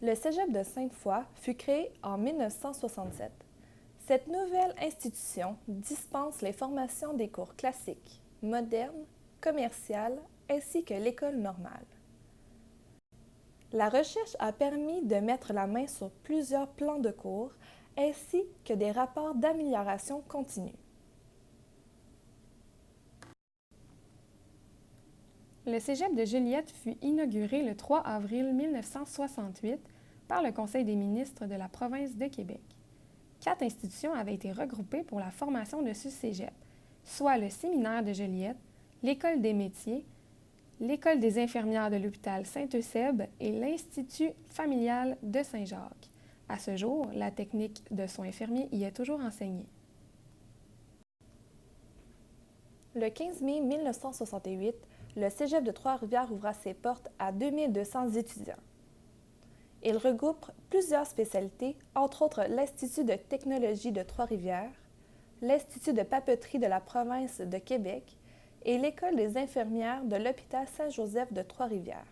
Le Cégep de Sainte-Foy fut créé en 1967. Cette nouvelle institution dispense les formations des cours classiques, modernes, commerciales ainsi que l'école normale. La recherche a permis de mettre la main sur plusieurs plans de cours ainsi que des rapports d'amélioration continue. Le Cégep de Joliette fut inauguré le 3 avril 1968 par le Conseil des ministres de la province de Québec. 4 institutions avaient été regroupées pour la formation de ce cégep, soit le Séminaire de Joliette, l'École des métiers, l'École des infirmières de l'hôpital Saint-Eusèbe et l'Institut familial de Saint-Jacques. À ce jour, la technique de soins infirmiers y est toujours enseignée. Le 15 mai 1968, le Cégep de Trois-Rivières ouvra ses portes à 2200 étudiants. Il regroupe plusieurs spécialités, entre autres l'Institut de technologie de Trois-Rivières, l'Institut de papeterie de la province de Québec et l'École des infirmières de l'hôpital Saint-Joseph de Trois-Rivières.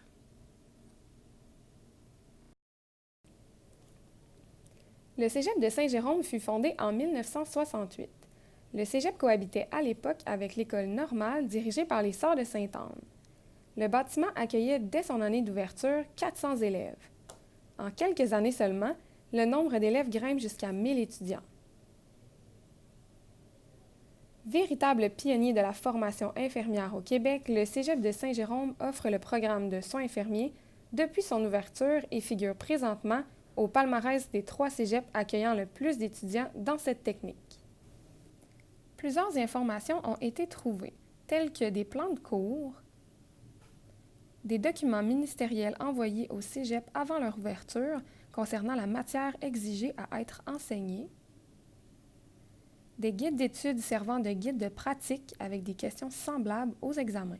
Le Cégep de Saint-Jérôme fut fondé en 1968. Le Cégep cohabitait à l'époque avec l'école normale dirigée par les Sœurs de Sainte-Anne. Le bâtiment accueillait dès son année d'ouverture 400 élèves. En quelques années seulement, le nombre d'élèves grimpe jusqu'à 1000 étudiants. Véritable pionnier de la formation infirmière au Québec, le Cégep de Saint-Jérôme offre le programme de soins infirmiers depuis son ouverture et figure présentement au palmarès des 3 cégeps accueillant le plus d'étudiants dans cette technique. Plusieurs informations ont été trouvées, telles que des plans de cours, des documents ministériels envoyés au cégep avant leur ouverture concernant la matière exigée à être enseignée, des guides d'études servant de guides de pratique avec des questions semblables aux examens.